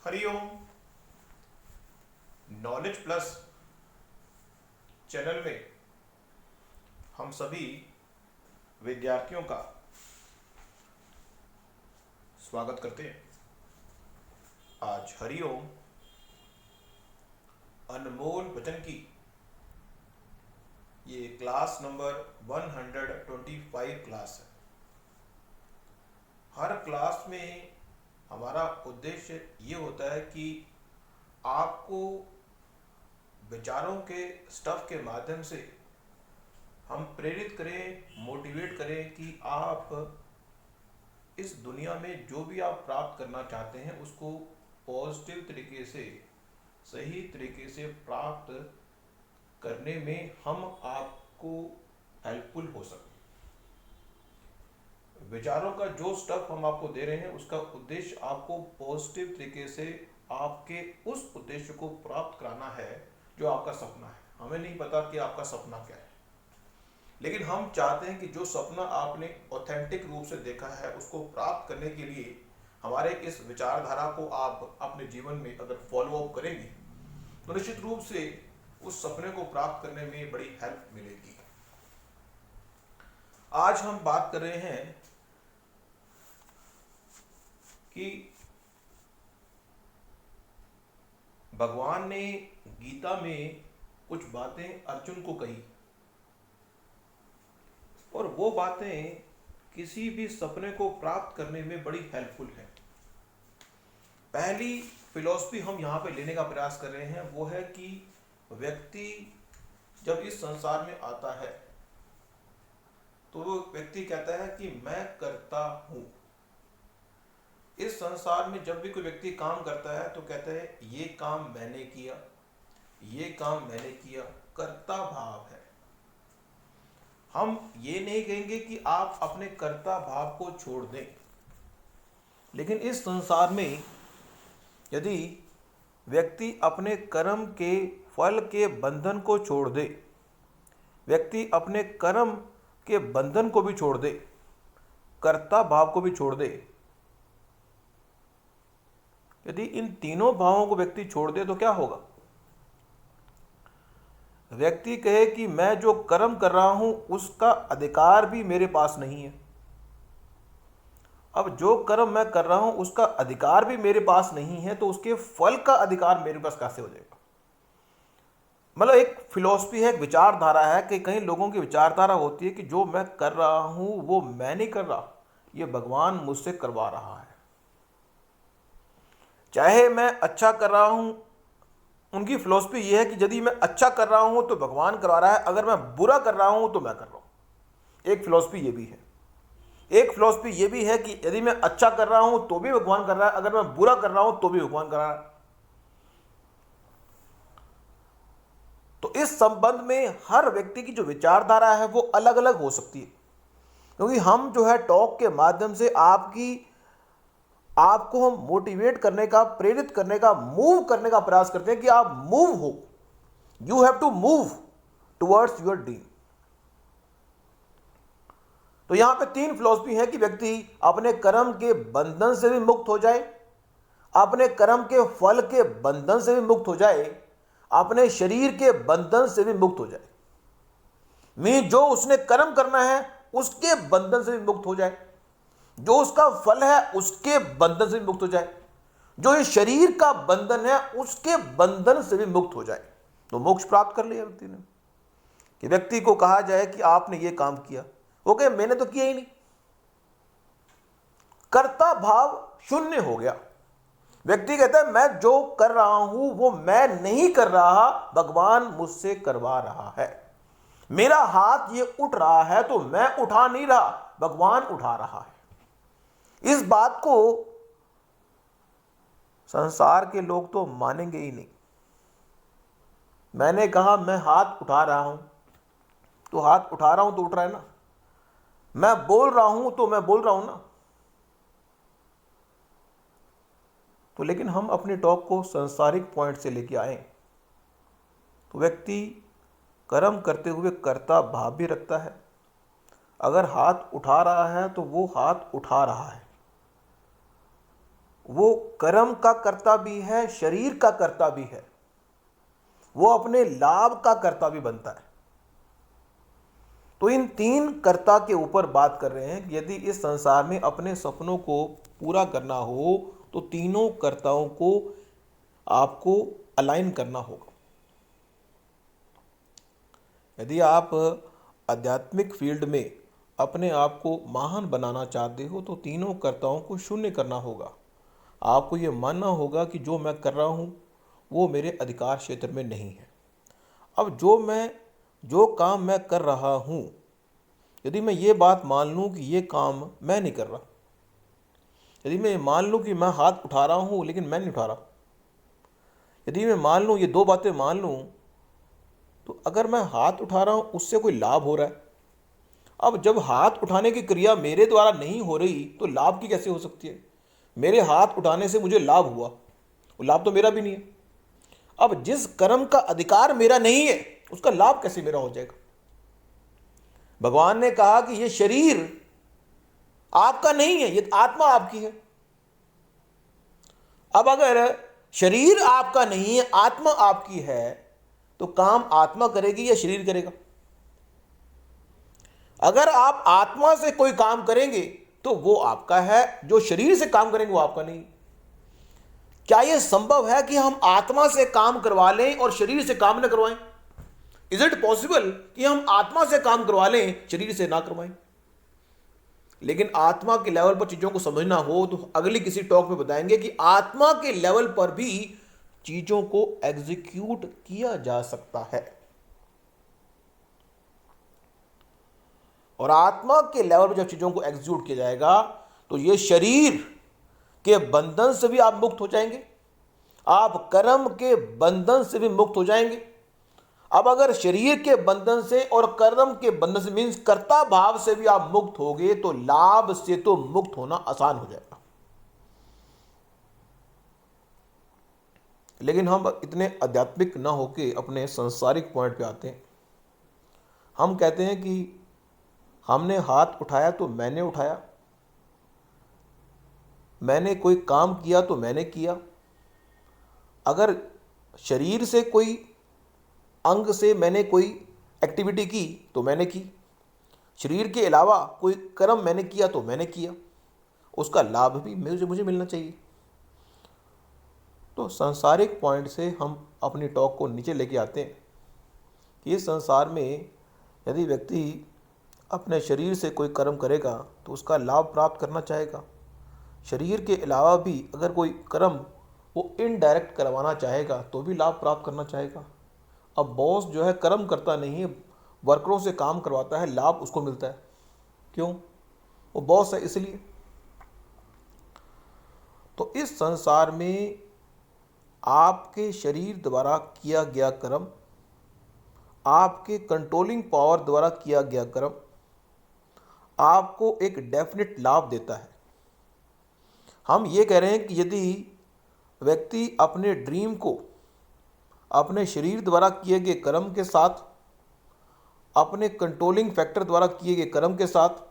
Hariom. Knowledge plus channel में हम सभी विद्यार्थियों का स्वागत करते हैं। आज हरिओम अनमोल वचन की ये क्लास नंबर 125 क्लास है। हर क्लास में हमारा उद्देश्य ये होता है कि आपको विचारों के स्टफ के माध्यम से हम प्रेरित करें, मोटिवेट करें कि आप इस दुनिया में जो भी आप प्राप्त करना चाहते हैं उसको पॉजिटिव तरीके से, सही तरीके से प्राप्त करने में हम आपको हेल्पफुल हो सकें। विचारों का जो स्टफ हम आपको दे रहे हैं उसका उद्देश्य आपको पॉजिटिव तरीके से आपके उस उद्देश्य को प्राप्त कराना है जो आपका सपना है। हमें नहीं पता कि आपका सपना क्या है, लेकिन हम चाहते हैं कि जो सपना आपने ऑथेंटिक रूप से देखा है उसको प्राप्त करने के लिए हमारे इस विचारधारा को आप अपने जीवन में अगर फॉलो अप करेंगे तो निश्चित रूप से उस सपने को प्राप्त करने में बड़ी हेल्प मिलेगी। आज हम बात कर रहे हैं कि भगवान ने गीता में कुछ बातें अर्जुन को कही और वो बातें किसी भी सपने को प्राप्त करने में बड़ी हेल्पफुल है। पहली फिलॉसफी हम यहाँ पे लेने का प्रयास कर रहे हैं वो है कि व्यक्ति जब इस संसार में आता है तो वो व्यक्ति कहता है कि मैं करता हूँ। इस संसार में जब भी कोई व्यक्ति काम करता है तो कहता है ये काम मैंने किया, ये काम मैंने किया, कर्ता भाव है। हम ये नहीं कहेंगे कि आप अपने कर्ता भाव को छोड़ दें, लेकिन इस संसार में यदि व्यक्ति अपने कर्म के फल के बंधन को छोड़ दे, व्यक्ति अपने कर्म के बंधन को भी छोड़ दे, कर्ता भाव को भी छोड़ दे, यदि इन तीनों भावों को व्यक्ति छोड़ दे तो क्या होगा? व्यक्ति कहे कि मैं जो कर्म कर रहा हूं उसका अधिकार भी मेरे पास नहीं है। अब जो कर्म मैं कर रहा हूं उसका अधिकार भी मेरे पास नहीं है तो उसके फल का अधिकार मेरे पास कैसे हो जाएगा? मतलब एक फिलॉसफी है, एक विचारधारा है कि कई लोगों की विचारधारा होती है कि जो मैं कर रहा हूं वो मैं नहीं कर रहा, ये भगवान मुझसे करवा रहा है। चाहे मैं अच्छा कर रहा हूं, उनकी फिलॉसफी ये है कि यदि मैं अच्छा कर रहा हूं तो भगवान करवा रहा है, अगर मैं बुरा कर रहा हूं तो मैं कर रहा हूं। एक फिलॉसफी ये भी है। एक फिलॉसफी ये भी है कि यदि मैं अच्छा कर रहा हूं तो भी भगवान कर रहा है, अगर मैं बुरा कर रहा हूं तो भी भगवान कर रहा है। तो इस संबंध में हर व्यक्ति की जो विचारधारा है वो अलग अलग हो सकती है, क्योंकि हम जो है टॉक के माध्यम से आपको हम मोटिवेट करने का, प्रेरित करने का, मूव करने का प्रयास करते हैं कि आप मूव हो। You have to move towards your dream. तो यहां पे तीन फिलॉसफी है कि व्यक्ति अपने कर्म के बंधन से भी मुक्त हो जाए, अपने कर्म के फल के बंधन से भी मुक्त हो जाए, अपने शरीर के बंधन से भी मुक्त हो जाए। जो उसने कर्म करना है उसके बंधन से भी मुक्त हो जाए, जो उसका फल है उसके बंधन से भी मुक्त हो जाए, जो इस शरीर का बंधन है उसके बंधन से भी मुक्त हो जाए। तो मोक्ष प्राप्त कर लिया व्यक्ति ने। कि व्यक्ति को कहा जाए कि आपने ये काम किया, वो कहे मैंने तो किया ही नहीं, कर्ता भाव शून्य हो गया। व्यक्ति कहता है मैं जो कर रहा हूं वो मैं नहीं कर रहा, भगवान मुझसे करवा रहा है। मेरा हाथ ये उठ रहा है तो मैं उठा नहीं रहा, भगवान उठा रहा है। इस बात को संसार के लोग तो मानेंगे ही नहीं। मैंने कहा मैं हाथ उठा रहा हूं तो हाथ उठा रहा हूं तो उठ रहा है ना, मैं बोल रहा हूं तो मैं बोल रहा हूं ना। तो लेकिन हम अपने टॉक को सांसारिक पॉइंट से लेके आए तो व्यक्ति कर्म करते हुए कर्ता भाव भी रखता है। अगर हाथ उठा रहा है तो वो हाथ उठा रहा है, वो कर्म का कर्ता भी है, शरीर का कर्ता भी है, वो अपने लाभ का कर्ता भी बनता है। तो इन तीन कर्ता के ऊपर बात कर रहे हैं कि यदि इस संसार में अपने सपनों को पूरा करना हो तो तीनों कर्ताओं को आपको अलाइन करना होगा। यदि आप आध्यात्मिक फील्ड में अपने आप को महान बनाना चाहते हो तो तीनों कर्ताओं को शून्य करना होगा। आपको ये मानना होगा कि जो मैं कर रहा हूँ वो मेरे अधिकार क्षेत्र में नहीं है। अब जो काम मैं कर रहा हूँ, यदि मैं ये बात मान लूँ कि ये काम मैं नहीं कर रहा, यदि मैं मान लूँ कि मैं हाथ उठा रहा हूँ लेकिन मैं नहीं उठा रहा, यदि मैं मान लूँ, ये दो बातें मान लूँ, तो अगर मैं हाथ उठा रहा हूँ उससे कोई लाभ हो रहा है। अब जब हाथ उठाने की क्रिया मेरे द्वारा नहीं हो रही तो लाभ की कैसे हो सकती है? मेरे हाथ उठाने से मुझे लाभ हुआ, वो लाभ तो मेरा भी नहीं है। अब जिस कर्म का अधिकार मेरा नहीं है उसका लाभ कैसे मेरा हो जाएगा? भगवान ने कहा कि ये शरीर आपका नहीं है, ये आत्मा आपकी है। अब अगर शरीर आपका नहीं है, आत्मा आपकी है, तो काम आत्मा करेगी या शरीर करेगा? अगर आप आत्मा से कोई काम करेंगे तो वो आपका है, जो शरीर से काम करेंगे वो आपका नहीं। क्या यह संभव है कि हम आत्मा से काम करवा लें और शरीर से काम न करवाएं? इज इट पॉसिबल कि हम आत्मा से काम करवा लें, शरीर से ना करवाएं? लेकिन आत्मा के लेवल पर चीजों को समझना हो तो अगली किसी टॉक में बताएंगे कि आत्मा के लेवल पर भी चीजों को एग्जीक्यूट किया जा सकता है। और आत्मा के लेवल पर जब चीजों को एग्जीक्यूट किया जाएगा तो ये शरीर के बंधन से भी आप मुक्त हो जाएंगे, आप कर्म के बंधन से भी मुक्त हो जाएंगे। अब अगर शरीर के बंधन से और कर्म के बंधन से मीन्स कर्ता भाव से भी आप मुक्त होगे तो लाभ से तो मुक्त होना आसान हो जाएगा। लेकिन हम इतने आध्यात्मिक ना होके अपने सांसारिक पॉइंट पे आते हैं। हम कहते हैं कि हमने हाथ उठाया तो मैंने उठाया, मैंने कोई काम किया तो मैंने किया। अगर शरीर से कोई अंग से मैंने कोई एक्टिविटी की तो मैंने की, शरीर के अलावा कोई कर्म मैंने किया तो मैंने किया, उसका लाभ भी मुझे मिलना चाहिए। तो सांसारिक पॉइंट से हम अपनी टॉक को नीचे लेके आते हैं कि इस संसार में यदि व्यक्ति अपने शरीर से कोई कर्म करेगा तो उसका लाभ प्राप्त करना चाहेगा। शरीर के अलावा भी अगर कोई कर्म वो इनडायरेक्ट करवाना चाहेगा तो भी लाभ प्राप्त करना चाहेगा। अब बॉस जो है कर्म करता नहीं है, वर्करों से काम करवाता है, लाभ उसको मिलता है। क्यों? वो बॉस है इसलिए। तो इस संसार में आपके शरीर द्वारा किया गया कर्म, आपके कंट्रोलिंग पावर द्वारा किया गया कर्म आपको एक डेफिनेट लाभ देता है। हम ये कह रहे हैं कि यदि व्यक्ति अपने ड्रीम को अपने शरीर द्वारा किए गए कर्म के साथ, अपने कंट्रोलिंग फैक्टर द्वारा किए गए कर्म के साथ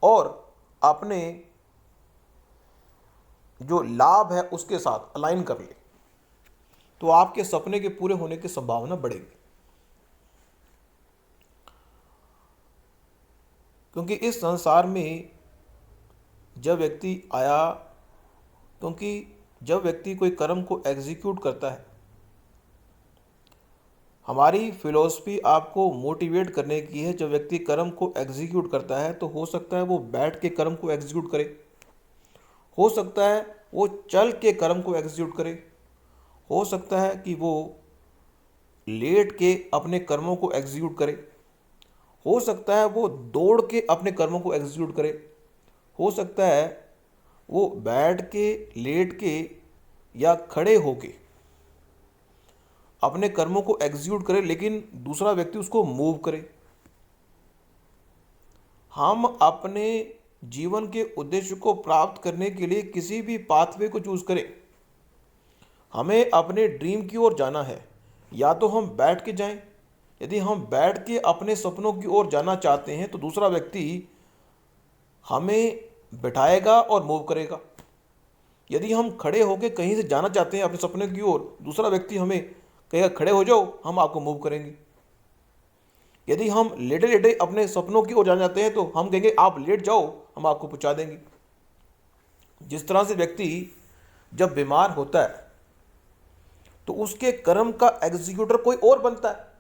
और अपने जो लाभ है उसके साथ अलाइन कर ले तो आपके सपने के पूरे होने की संभावना बढ़ेगी। क्योंकि इस संसार में जब व्यक्ति आया, क्योंकि जब व्यक्ति कोई कर्म को एग्जीक्यूट करता है, हमारी फिलॉसफी आपको मोटिवेट करने की है। जब व्यक्ति कर्म को एग्जीक्यूट करता है तो हो सकता है वो बैठ के कर्म को एग्जीक्यूट करे, हो सकता है वो चल के कर्म को एग्जीक्यूट करे, हो सकता है कि वो लेट के अपने कर्मों को एग्जीक्यूट करे, हो सकता है वो दौड़ के अपने कर्मों को एग्जीक्यूट करे, हो सकता है वो बैठ के, लेट के या खड़े होके अपने कर्मों को एग्जीक्यूट करे, लेकिन दूसरा व्यक्ति उसको मूव करे। हम अपने जीवन के उद्देश्य को प्राप्त करने के लिए किसी भी पाथवे को चूज करें, हमें अपने ड्रीम की ओर जाना है, या तो हम बैठ के जाएं। यदि हम बैठ के अपने सपनों की ओर जाना चाहते हैं तो दूसरा व्यक्ति हमें बिठाएगा और मूव करेगा। यदि हम खड़े होकर कहीं से जाना चाहते हैं अपने सपने की ओर, दूसरा व्यक्ति हमें कहेगा खड़े हो जाओ, हम आपको मूव करेंगे। यदि हम लेटे लेटे अपने सपनों की ओर जाना चाहते हैं तो हम कहेंगे आप लेट जाओ, हम आपको पहुंचा देंगे। जिस तरह से व्यक्ति जब बीमार होता है तो उसके कर्म का एग्जीक्यूटर कोई और बनता है।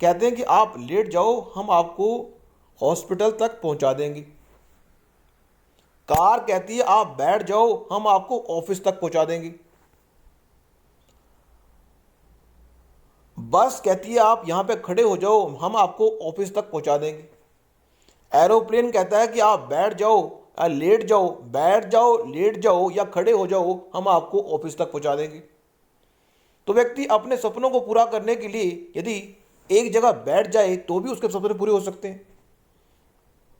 कहते हैं कि आप लेट जाओ, हम आपको हॉस्पिटल तक पहुंचा देंगे। कार कहती है आप बैठ जाओ, हम आपको ऑफिस तक पहुंचा देंगे। बस कहती है आप यहां पे खड़े हो जाओ, हम आपको ऑफिस तक पहुंचा देंगे। एरोप्लेन कहता है कि आप बैठ जाओ या लेट जाओ, बैठ जाओ, लेट जाओ या खड़े हो जाओ, हम आपको ऑफिस तक पहुंचा देंगे। तो व्यक्ति अपने सपनों को पूरा करने के लिए यदि एक जगह बैठ जाए तो भी उसके सपने पूरे हो सकते हैं,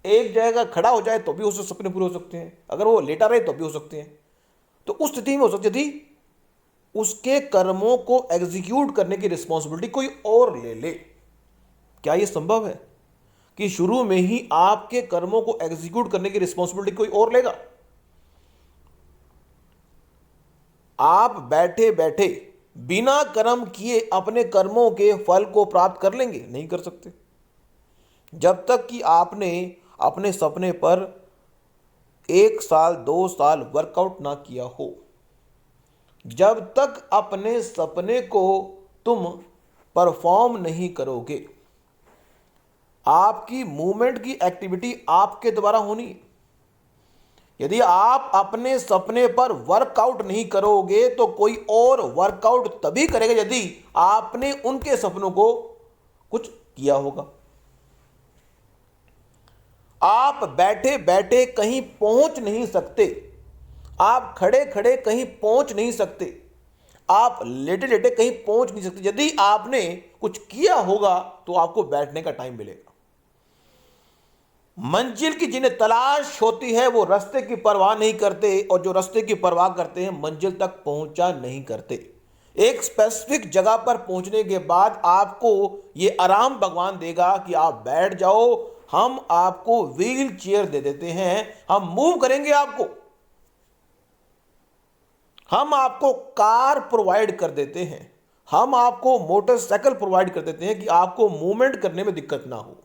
एक जगह खड़ा हो जाए तो भी उसके सपने पूरे हो सकते हैं, अगर वो लेटा रहे तो भी हो सकते हैं। तो उस स्थिति में हो सकती यदि उसके कर्मों को एग्जीक्यूट करने की रिस्पॉन्सिबिलिटी कोई और ले ले। क्या यह संभव है कि शुरू में ही आपके कर्मों को एग्जीक्यूट करने की रिस्पॉन्सिबिलिटी कोई और लेगा? आप बैठे बैठे बिना कर्म किए अपने कर्मों के फल को प्राप्त कर लेंगे? नहीं कर सकते। जब तक कि आपने अपने सपने पर 1 साल 2 साल वर्कआउट ना किया हो, जब तक अपने सपने को तुम परफॉर्म नहीं करोगे, आपकी मूवमेंट की एक्टिविटी आपके द्वारा होनी है। यदि आप अपने सपने पर वर्कआउट नहीं करोगे तो कोई और वर्कआउट तभी करेगा यदि आपने उनके सपनों को कुछ किया होगा। आप बैठे बैठे कहीं पहुंच नहीं सकते, आप खड़े खड़े कहीं पहुंच नहीं सकते, आप लेटे लेटे कहीं पहुंच नहीं सकते। यदि आपने कुछ किया होगा तो आपको बैठने का टाइम मिलेगा। मंजिल की जिन्हें तलाश होती है वो रास्ते की परवाह नहीं करते, और जो रास्ते की परवाह करते हैं मंजिल तक पहुंचा नहीं करते। एक स्पेसिफिक जगह पर पहुंचने के बाद आपको ये आराम भगवान देगा कि आप बैठ जाओ, हम आपको व्हील चेयर दे देते हैं, हम मूव करेंगे आपको, हम आपको कार प्रोवाइड कर देते हैं, हम आपको मोटरसाइकिल प्रोवाइड कर देते हैं कि आपको मूवमेंट करने में दिक्कत ना हो,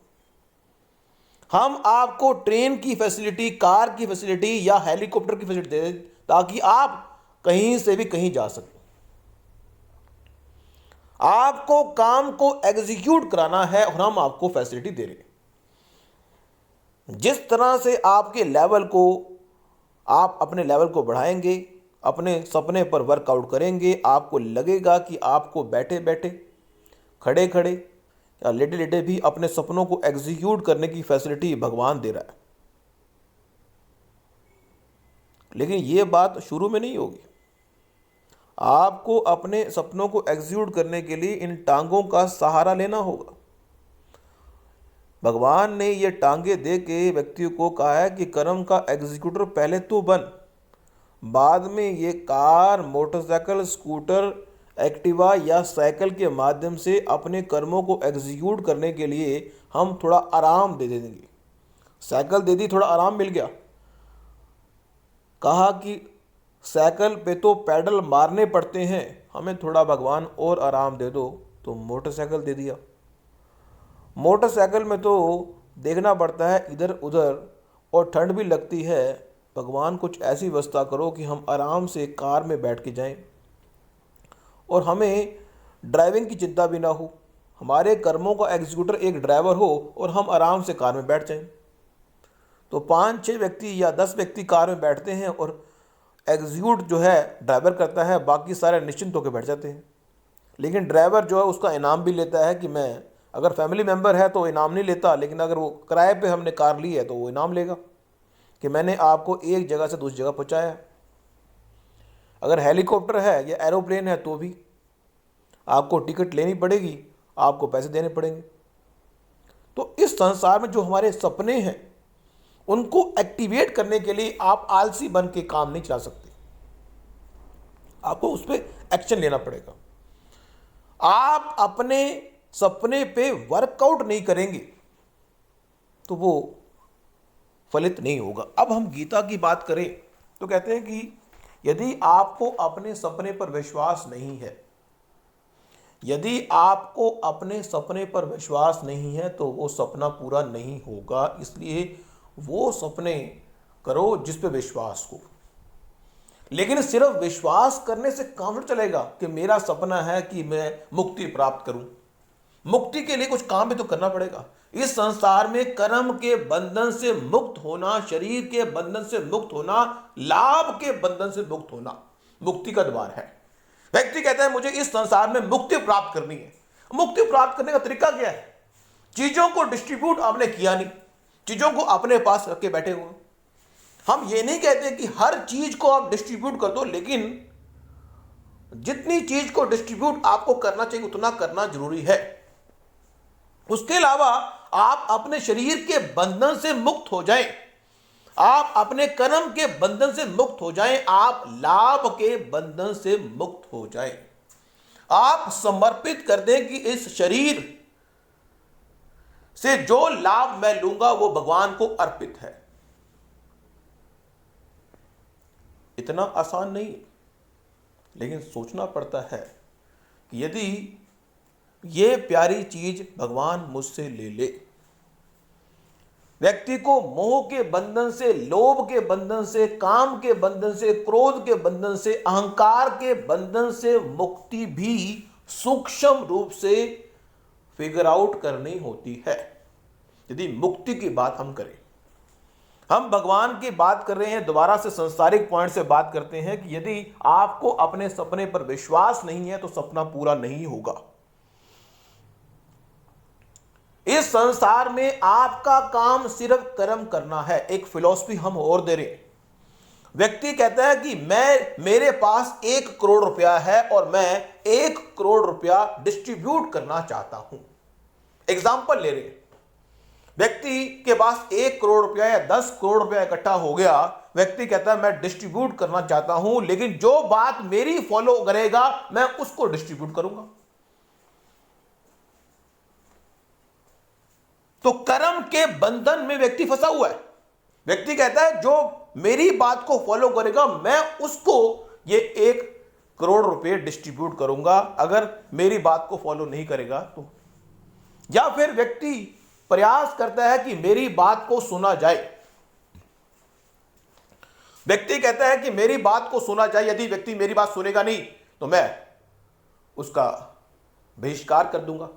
हम आपको ट्रेन की फैसिलिटी, कार की फैसिलिटी या हेलीकॉप्टर की फैसिलिटी दे दें ताकि आप कहीं से भी कहीं जा सकें। आपको काम को एग्जीक्यूट कराना है और हम आपको फैसिलिटी दे रहे हैं। जिस तरह से आपके लेवल को, आप अपने लेवल को बढ़ाएंगे, अपने सपने पर वर्कआउट करेंगे, आपको लगेगा कि आपको बैठे बैठे, खड़े खड़े या लेटे लेटे भी अपने सपनों को एग्जीक्यूट करने की फैसिलिटी भगवान दे रहा है। लेकिन ये बात शुरू में नहीं होगी। आपको अपने सपनों को एग्जीक्यूट करने के लिए इन टांगों का सहारा लेना होगा। भगवान ने ये टांगे दे के व्यक्ति को कहा है कि कर्म का एग्जीक्यूटर पहले तो बन, बाद में ये कार, मोटरसाइकिल, स्कूटर, एक्टिवा या साइकिल के माध्यम से अपने कर्मों को एग्जीक्यूट करने के लिए हम थोड़ा आराम दे देंगे। साइकिल दे दी, थोड़ा आराम मिल गया, कहा कि साइकिल पे तो पैडल मारने पड़ते हैं, हमें थोड़ा भगवान और आराम दे दो, तो मोटरसाइकिल दे दिया। मोटरसाइकिल में तो देखना पड़ता है इधर उधर और ठंड भी लगती है, भगवान कुछ ऐसी व्यवस्था करो कि हम आराम से कार में बैठ के जाएं और हमें ड्राइविंग की चिंता भी ना हो, हमारे कर्मों का एग्जीक्यूटर एक ड्राइवर हो और हम आराम से कार में बैठ जाएं। तो 5-6 व्यक्ति या 10 व्यक्ति कार में बैठते हैं और एग्जीक्यूट जो है ड्राइवर करता है, बाकी सारे निश्चिंत होकर बैठ जाते हैं। लेकिन ड्राइवर जो है उसका इनाम भी लेता है कि मैं, अगर फैमिली मेम्बर है तो इनाम नहीं लेता, लेकिन अगर वो किराए पे हमने कार ली है तो वो इनाम लेगा कि मैंने आपको एक जगह से दूसरी जगह पहुंचाया। अगर हेलीकॉप्टर है या एरोप्लेन है तो भी आपको टिकट लेनी पड़ेगी, आपको पैसे देने पड़ेंगे। तो इस संसार में जो हमारे सपने हैं उनको एक्टिवेट करने के लिए आप आलसी बन के काम नहीं चला सकते, आपको उस पर एक्शन लेना पड़ेगा। आप अपने सपने पे वर्कआउट नहीं करेंगे तो वो फलित नहीं होगा। अब हम गीता की बात करें तो कहते हैं कि यदि आपको अपने सपने पर विश्वास नहीं है, यदि आपको अपने सपने पर विश्वास नहीं है तो वो सपना पूरा नहीं होगा। इसलिए वो सपने करो जिस पे विश्वास हो। लेकिन सिर्फ विश्वास करने से काम नहीं चलेगा कि मेरा सपना है कि मैं मुक्ति प्राप्त करूं। मुक्ति के लिए कुछ काम भी तो करना पड़ेगा। इस संसार में कर्म के बंधन से मुक्त होना, शरीर के बंधन से मुक्त होना, लाभ के बंधन से मुक्त होना मुक्ति का द्वार है। व्यक्ति कहता है मुझे इस संसार में मुक्ति प्राप्त करनी है। मुक्ति प्राप्त करने का तरीका क्या है? चीजों को डिस्ट्रीब्यूट आपने किया नहीं, चीजों को अपने पास रख के बैठे हुए। हम ये नहीं कहते कि हर चीज को आप डिस्ट्रीब्यूट कर दो, लेकिन जितनी चीज को डिस्ट्रीब्यूट आपको करना चाहिए उतना करना जरूरी है। उसके अलावा आप अपने शरीर के बंधन से मुक्त हो जाएं, आप अपने कर्म के बंधन से मुक्त हो जाएं, आप लाभ के बंधन से मुक्त हो जाएं। आप समर्पित कर दें कि इस शरीर से जो लाभ मैं लूंगा वो भगवान को अर्पित है। इतना आसान नहीं, लेकिन सोचना पड़ता है कि यदि ये प्यारी चीज भगवान मुझसे ले ले, व्यक्ति को मोह के बंधन से, लोभ के बंधन से, काम के बंधन से, क्रोध के बंधन से, अहंकार के बंधन से मुक्ति भी सूक्ष्म रूप से फिगर आउट करनी होती है। यदि मुक्ति की बात हम करें, हम भगवान की बात कर रहे हैं, दोबारा से संसारिक पॉइंट से बात करते हैं कि यदि आपको अपने सपने पर विश्वास नहीं है तो सपना पूरा नहीं होगा। इस संसार में आपका काम सिर्फ कर्म करना है। एक फिलॉसफी हम और दे रहे हैं। व्यक्ति कहता है कि मेरे पास 1 करोड़ रुपया है और मैं 1 करोड़ रुपया डिस्ट्रीब्यूट करना चाहता हूं। एग्जाम्पल ले रहे हैं। व्यक्ति के पास 1 करोड़ रुपया या 10 करोड़ रुपया इकट्ठा हो गया। व्यक्ति कहता है मैं डिस्ट्रीब्यूट करना चाहता हूं, लेकिन जो बात मेरी फॉलो करेगा मैं उसको डिस्ट्रीब्यूट करूंगा। तो कर्म के बंधन में व्यक्ति फंसा हुआ है। व्यक्ति कहता है जो मेरी बात को फॉलो करेगा मैं उसको ये 1 करोड़ रुपए डिस्ट्रीब्यूट करूंगा, अगर मेरी बात को फॉलो नहीं करेगा तो। या फिर व्यक्ति प्रयास करता है कि मेरी बात को सुना जाए। व्यक्ति कहता है कि मेरी बात को सुना जाए, यदि व्यक्ति मेरी बात सुनेगा नहीं तो मैं उसका बहिष्कार कर दूंगा।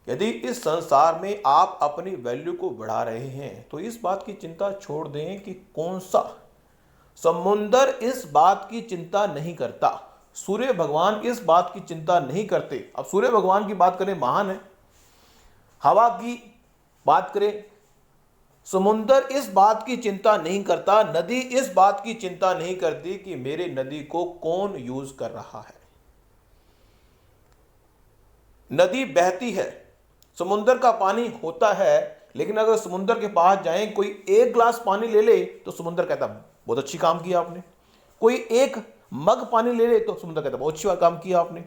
यदि इस संसार में आप अपनी वैल्यू को बढ़ा रहे हैं तो इस बात की चिंता छोड़ दें कि कौन सा समुंदर इस बात की चिंता नहीं करता, सूर्य भगवान इस बात की चिंता नहीं करते। अब सूर्य भगवान की बात करें, महान है। हवा की बात करें, समुंदर इस बात की चिंता नहीं करता, नदी इस बात की चिंता नहीं करती कि मेरे नदी को कौन यूज कर रहा है। नदी बहती है, समुंदर का पानी होता है, लेकिन अगर समुंदर के पास जाएं, कोई 1 गिलास पानी ले ले तो समुंदर कहता बहुत अच्छी काम किया आपने। कोई 1 मग पानी ले ले तो समुंदर कहता बहुत अच्छी काम किया आपने।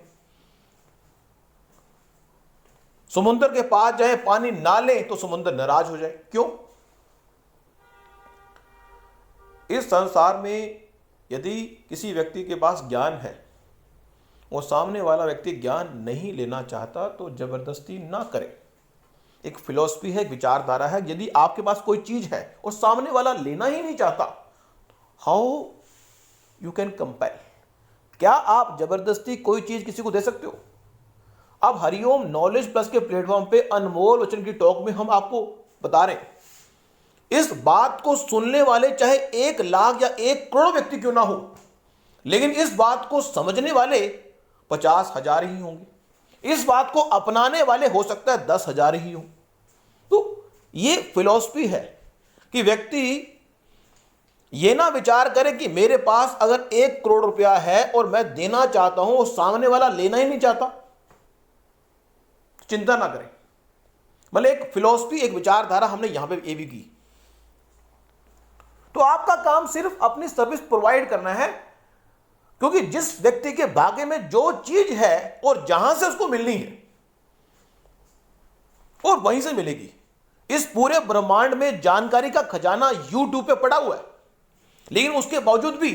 समुंदर के पास जाए, पानी ना ले तो समुंदर नाराज हो जाए। क्यों? इस संसार में यदि किसी व्यक्ति के पास ज्ञान है और सामने वाला व्यक्ति ज्ञान नहीं लेना चाहता तो जबरदस्ती ना करे। एक फिलॉसफी है, एक विचारधारा है। यदि आपके पास कोई चीज है और सामने वाला लेना ही नहीं चाहता, हाउ यू कैन कंपेल? क्या आप जबरदस्ती कोई चीज किसी को दे सकते हो? अब हरिओम नॉलेज प्लस के प्लेटफॉर्म पे अनमोल वचन की टॉक में हम आपको बता रहे हैं, इस बात को सुनने वाले चाहे 1 लाख या 1 करोड़ व्यक्ति क्यों ना हो, लेकिन इस बात को समझने वाले 50,000 ही होंगे। इस बात को अपनाने वाले हो सकता है 10,000 ही हो। तो ये फिलॉसफी है कि व्यक्ति ये ना विचार करे कि मेरे पास अगर 1 करोड़ रुपया है और मैं देना चाहता हूं और सामने वाला लेना ही नहीं चाहता, चिंता ना करें। मतलब एक फिलॉसफी, एक विचारधारा हमने यहां पे ये भी की। तो आपका काम सिर्फ अपनी सर्विस प्रोवाइड करना है, क्योंकि जिस व्यक्ति के भाग्य में जो चीज है और जहां से उसको मिलनी है और वहीं से मिलेगी। इस पूरे ब्रह्मांड में जानकारी का खजाना यूट्यूब पे पड़ा हुआ है, लेकिन उसके बावजूद भी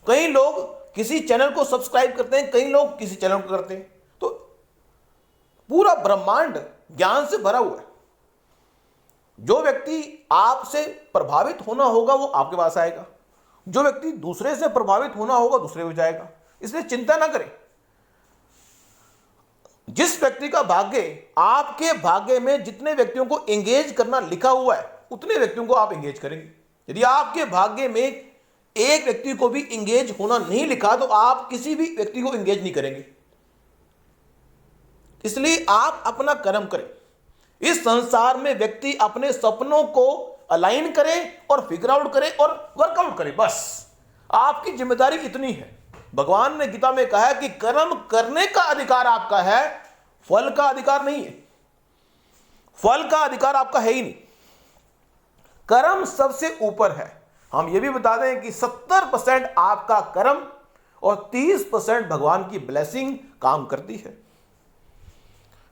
कई लोग किसी चैनल को सब्सक्राइब करते हैं, कई लोग किसी चैनल को करते हैं। तो पूरा ब्रह्मांड ज्ञान से भरा हुआ है। जो व्यक्ति आपसे प्रभावित होना होगा वो आपके पास आएगा, जो व्यक्ति दूसरे से प्रभावित होना होगा दूसरे को जाएगा। इसलिए चिंता ना करें। जिस व्यक्ति का भाग्य, आपके भाग्य में जितने व्यक्तियों को एंगेज करना लिखा हुआ है उतने व्यक्तियों को आप एंगेज करेंगे। यदि आपके भाग्य में एक व्यक्ति को भी एंगेज होना नहीं लिखा तो आप किसी भी व्यक्ति को एंगेज नहीं करेंगे। इसलिए आप अपना कर्म करें। इस संसार में व्यक्ति अपने सपनों को अलाइन करे और फिगर आउट करे और वर्कआउट करे, बस आपकी जिम्मेदारी इतनी है। भगवान ने गीता में कहा है कि कर्म करने का अधिकार आपका है, फल का अधिकार नहीं है। फल का अधिकार आपका है ही नहीं, कर्म सबसे ऊपर है। हम यह भी बता दें कि 70% आपका कर्म और 30% भगवान की ब्लेसिंग काम करती है।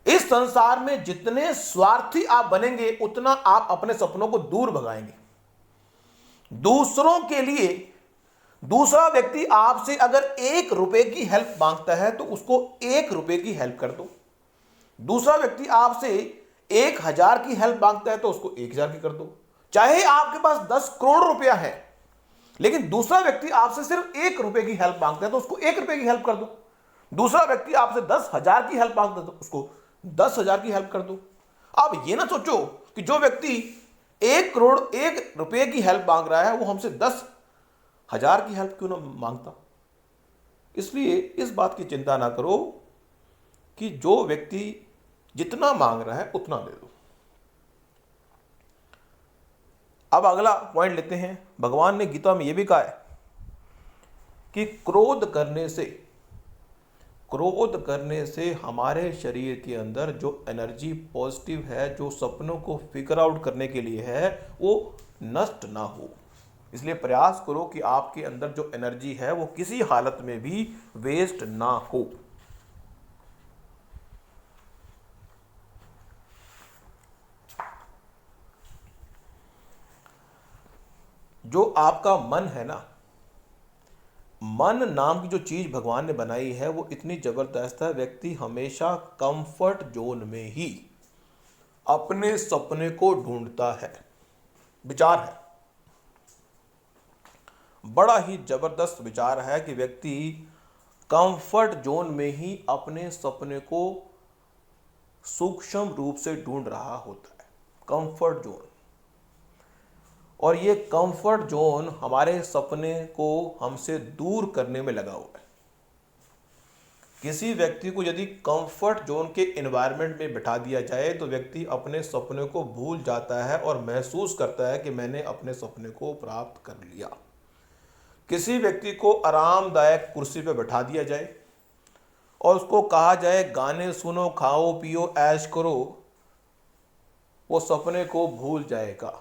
इस संसार में जितने स्वार्थी आप बनेंगे उतना आप अपने सपनों को दूर भगाएंगे। दूसरों के लिए दूसरा व्यक्ति आपसे अगर 1 रुपए की हेल्प मांगता है तो उसको 1 रुपए की हेल्प कर दो। दूसरा व्यक्ति आपसे 1000 की हेल्प मांगता है तो उसको 1000 की कर दो। चाहे आपके पास 10 करोड़ रुपया है, लेकिन दूसरा व्यक्ति आपसे सिर्फ 1 रुपए की हेल्प मांगता है तो उसको 1 रुपए की हेल्प कर दो। दूसरा व्यक्ति आपसे 10,000 की हेल्प मांगता है तो उसको 10,000 की हेल्प कर दो। अब ये ना सोचो कि जो व्यक्ति 1 करोड़ 1 रुपए की हेल्प मांग रहा है वो हमसे 10,000 की हेल्प क्यों ना मांगता। इसलिए इस बात की चिंता ना करो कि जो व्यक्ति जितना मांग रहा है उतना दे दो। अब अगला पॉइंट लेते हैं। भगवान ने गीता में यह भी कहा है कि क्रोध करने से हमारे शरीर के अंदर जो एनर्जी पॉजिटिव है, जो सपनों को फिगर आउट करने के लिए है, वो नष्ट ना हो। इसलिए प्रयास करो कि आपके अंदर जो एनर्जी है वो किसी हालत में भी वेस्ट ना हो। जो आपका मन है ना, मन नाम की जो चीज भगवान ने बनाई है वो इतनी जबरदस्त है। व्यक्ति हमेशा कंफर्ट जोन में ही अपने सपने को ढूंढता है। विचार है, बड़ा ही जबरदस्त विचार है कि व्यक्ति कंफर्ट जोन में ही अपने सपने को सूक्ष्म रूप से ढूंढ रहा होता है। कंफर्ट जोन, और ये कंफर्ट जोन हमारे सपने को हमसे दूर करने में लगा हुआ है। किसी व्यक्ति को यदि कंफर्ट जोन के एनवायरनमेंट में बिठा दिया जाए तो व्यक्ति अपने सपने को भूल जाता है और महसूस करता है कि मैंने अपने सपने को प्राप्त कर लिया। किसी व्यक्ति को आरामदायक कुर्सी पर बैठा दिया जाए और उसको कहा जाए गाने सुनो, खाओ पियो, ऐश करो, वो सपने को भूल जाएगा।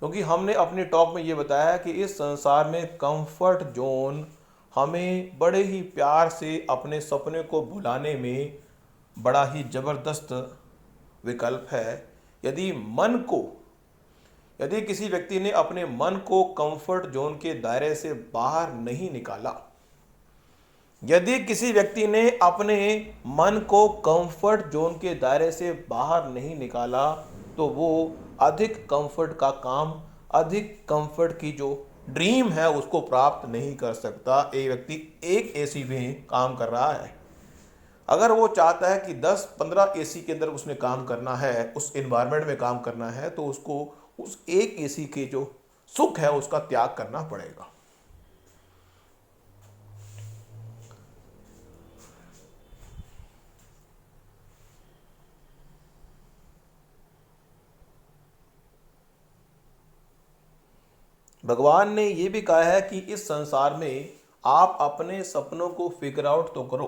क्योंकि हमने अपने टॉक में ये बताया कि इस संसार में कंफर्ट जोन हमें बड़े ही प्यार से अपने सपने को भुलाने में बड़ा ही ज़बरदस्त विकल्प है। यदि किसी व्यक्ति ने अपने मन को कंफर्ट जोन के दायरे से बाहर नहीं निकाला, यदि किसी व्यक्ति ने अपने मन को कंफर्ट जोन के दायरे से बाहर नहीं निकाला तो वो अधिक कंफर्ट का काम, अधिक कंफर्ट की जो ड्रीम है उसको प्राप्त नहीं कर सकता। एक व्यक्ति एक एसी में काम कर रहा है, अगर वो चाहता है कि 10-15 एसी के अंदर उसने काम करना है, उस एनवायरनमेंट में काम करना है, तो उसको उस एक एसी के जो सुख है उसका त्याग करना पड़ेगा। भगवान ने यह भी कहा है कि इस संसार में आप अपने सपनों को फिगर आउट तो करो,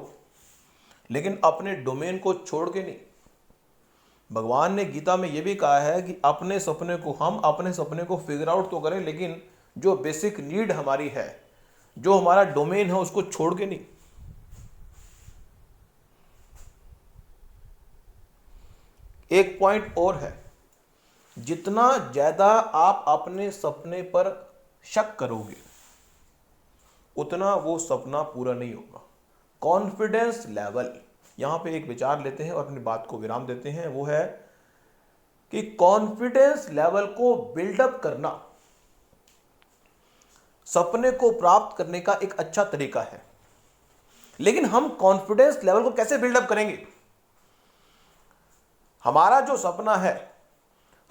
लेकिन अपने डोमेन को छोड़ के नहीं। भगवान ने गीता में यह भी कहा है कि अपने सपने को फिगर आउट तो करें, लेकिन जो बेसिक नीड हमारी है, जो हमारा डोमेन है, उसको छोड़ के नहीं। एक पॉइंट और है जितना ज्यादा आप अपने सपने पर शक करोगे उतना वो सपना पूरा नहीं होगा। कॉन्फिडेंस लेवल, यहां पे एक विचार लेते हैं और अपनी बात को विराम देते हैं, वो है कि कॉन्फिडेंस लेवल को बिल्डअप करना सपने को प्राप्त करने का एक अच्छा तरीका है। लेकिन हम कॉन्फिडेंस लेवल को कैसे बिल्डअप करेंगे? हमारा जो सपना है,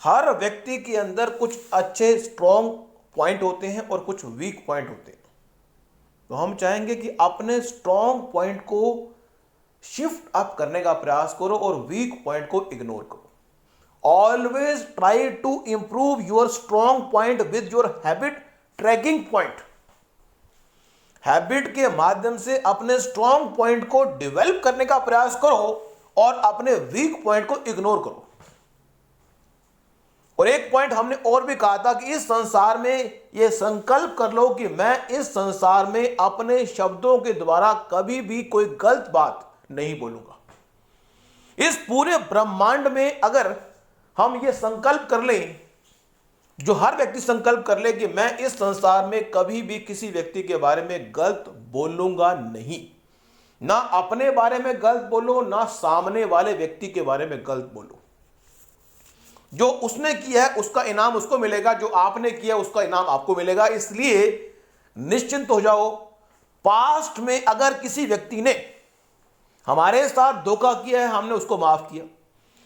हर व्यक्ति के अंदर कुछ अच्छे स्ट्रॉन्ग पॉइंट होते हैं और कुछ वीक पॉइंट होते हैं। तो हम चाहेंगे कि अपने स्ट्रॉन्ग पॉइंट को शिफ्ट अप करने का प्रयास करो और वीक पॉइंट को इग्नोर करो। Always try to improve your strong point with your habit tracking point. Habit के माध्यम से अपने स्ट्रॉन्ग पॉइंट को डेवलप करने का प्रयास करो और अपने वीक पॉइंट को इग्नोर करो। और एक पॉइंट हमने और भी कहा था कि इस संसार में यह संकल्प कर लो कि मैं इस संसार में अपने शब्दों के द्वारा कभी भी कोई गलत बात नहीं बोलूंगा। इस पूरे ब्रह्मांड में अगर हम ये संकल्प कर लें, जो हर व्यक्ति संकल्प कर ले कि मैं इस संसार में कभी भी किसी व्यक्ति के बारे में गलत बोलूंगा नहीं, ना अपने बारे में गलत बोलो, ना सामने वाले व्यक्ति के बारे में गलत बोलो। जो उसने किया है उसका इनाम उसको मिलेगा, जो आपने किया है उसका इनाम आपको मिलेगा। इसलिए निश्चिंत हो जाओ। पास्ट में अगर किसी व्यक्ति ने हमारे साथ धोखा किया है, हमने उसको माफ किया।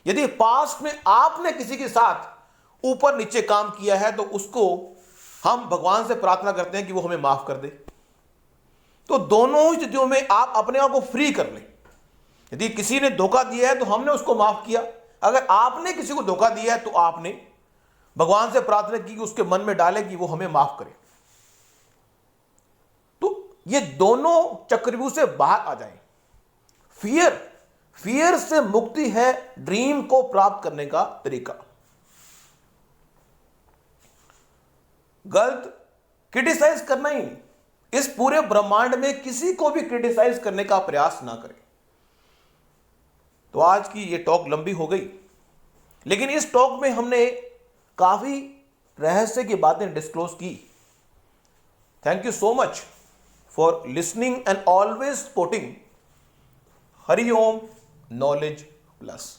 यदि पास्ट में आपने किसी के साथ ऊपर नीचे काम किया है तो उसको हम भगवान से प्रार्थना करते हैं कि वो हमें माफ कर दे। तो दोनों स्थितियों में आप अपने आप को फ्री कर लें। यदि किसी ने धोखा दिया है तो हमने उसको माफ किया, अगर आपने किसी को धोखा दिया है तो आपने भगवान से प्रार्थना की कि उसके मन में डाले कि वो हमें माफ करे। तो ये दोनों चक्रव्यूह से बाहर आ जाएं। फियर से मुक्ति है ड्रीम को प्राप्त करने का तरीका। गलत क्रिटिसाइज करना ही नहीं, इस पूरे ब्रह्मांड में किसी को भी क्रिटिसाइज करने का प्रयास ना करें। तो आज की ये टॉक लंबी हो गई, लेकिन इस टॉक में हमने काफी रहस्य की बातें डिस्क्लोज की। Thank you so much for listening and always supporting Hariom knowledge plus.